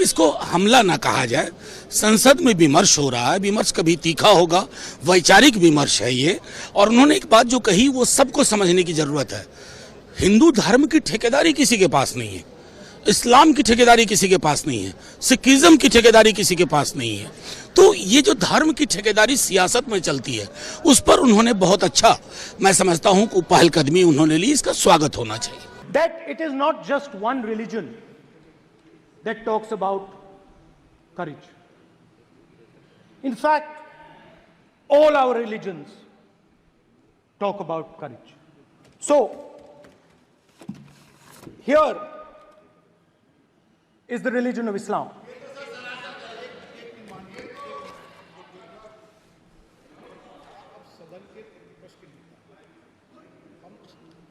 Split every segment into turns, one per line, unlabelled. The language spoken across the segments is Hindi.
इसको हमला ना कहा जाए। संसद में विमर्श हो रहा है, विमर्श कभी तीखा होगा, वैचारिक विमर्श है ये। और उन्होंने एक बात जो कही वो सबको समझने की जरूरत है। हिंदू धर्म की ठेकेदारी किसी के पास नहीं है, इस्लाम की ठेकेदारी किसी के पास नहीं है, सिखिज्म की ठेकेदारी किसी के पास नहीं है। तो ये जो धर्म की ठेकेदारी सियासत में चलती है, उस पर उन्होंने बहुत अच्छा, मैं समझता हूं कि पहलकदमी उन्होंने ली, इसका स्वागत होना चाहिए।
That it is not just one religion that talks about courage. In fact, all our religions talk about courage. So, here is the religion of Islam.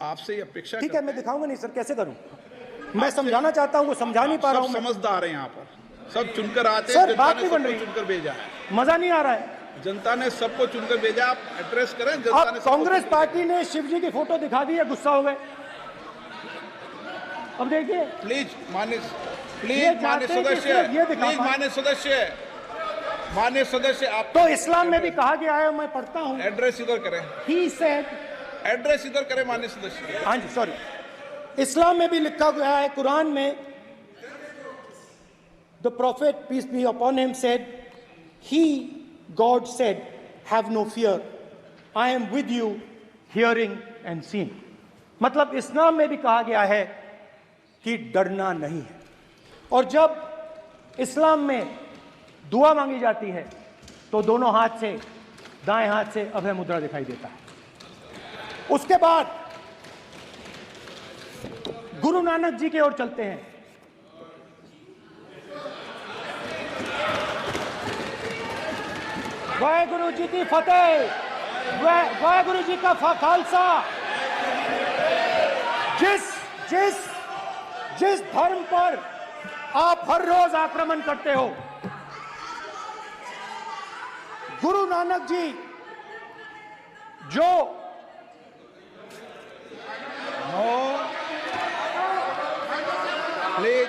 आपसे अपेक्षा
ठीक है, मैं दिखाऊंगा नहीं सर, कैसे करूं? मैं समझाना चाहता हूं, वो समझा नहीं पा रहा हूं।
समझदार है यहाँ पर, सब चुनकर आते हैं।
सर बात नहीं बन रही,
चुनकर भेजा है,
मजा नहीं आ रहा है।
जनता ने सबको चुनकर भेजा, आप एड्रेस करें। जनता ने
कांग्रेस पार्टी ने शिव जी की फोटो दिखा दी है, गुस्सा हो गए। अब देखिए
प्लीज मान्य सदस्य, प्लीज मान्य सदस्य आप
तो इस्लाम में भी कहा गया है, मैं पढ़ता हूं,
एड्रेस इधर करें।
ही सेड,
एड्रेस इधर करें मान्य सदस्य।
हाँ जी सॉरी, इस्लाम में भी लिखा गया है, कुरान में, the prophet peace be upon him said, he God said have no fear, I am with you hearing and seeing. मतलब इस्लाम में भी कहा गया है कि डरना नहीं है। और जब इस्लाम में दुआ मांगी जाती है तो दोनों हाथ से, दाएं हाथ से अभय मुद्रा दिखाई देता है। उसके बाद गुरु नानक जी की ओर चलते हैं। वाहेगुरु जी की फतेह, वाहेगुरु जी का खालसा। जिस धर्म पर आप हर रोज आक्रमण करते हो, गुरु नानक जी जो
please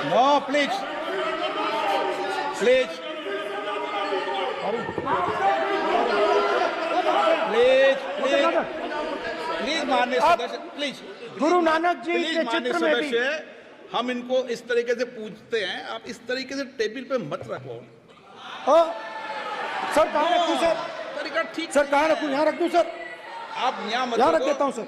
no please please please माननीय सदस्य, प्लीज।
गुरु नानक जी के चित्र में भी
हम इनको इस तरीके से पूछते हैं, आप इस तरीके से टेबल पे मत रखो।
सर कहाँ रखूं सर?
तरीका ठीक,
सर कहाँ रखूं? यहाँ रख दूं सर?
आप यहाँ मत
यहाँ रख देता हूं सर।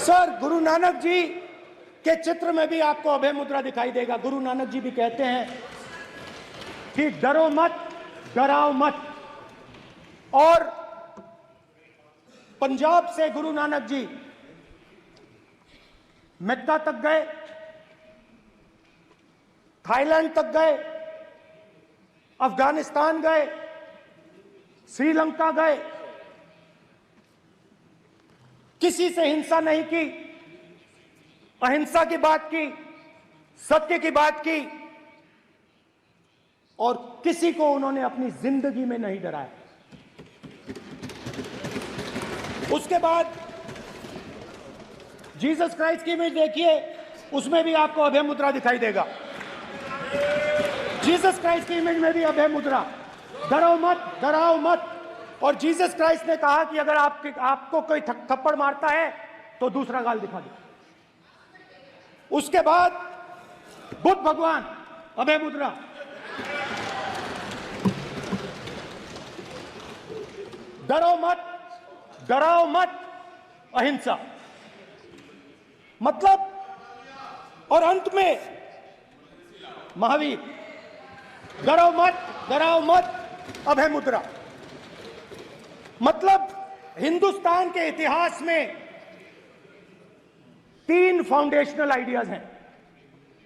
सर गुरु नानक जी के चित्र में भी आपको अभय मुद्रा दिखाई देगा। गुरु नानक जी भी कहते हैं कि डरो मत, डराओ मत। और पंजाब से गुरु नानक जी मेक्का तक गए, थाईलैंड तक गए, अफगानिस्तान गए, श्रीलंका गए, किसी से हिंसा नहीं की, अहिंसा की बात की, सत्य की बात की, और किसी को उन्होंने अपनी जिंदगी में नहीं डराया। उसके बाद जीसस क्राइस्ट की इमेज देखिए, उसमें भी आपको अभय मुद्रा दिखाई देगा। जीसस क्राइस्ट की इमेज में भी अभय मुद्रा, डरो मत, डराओ मत। और जीसस क्राइस्ट ने कहा कि अगर आपको कोई थप्पड़ मारता है तो दूसरा गाल दिखा दो। उसके बाद बुद्ध भगवान, अभय मुद्रा। डरो मत, डराओ मत, अहिंसा। मतलब, और अंत में महावीर, डरो मत, डराओ मत, अभय मुद्रा। मतलब हिंदुस्तान के इतिहास में 3 फाउंडेशनल आइडियाज हैं।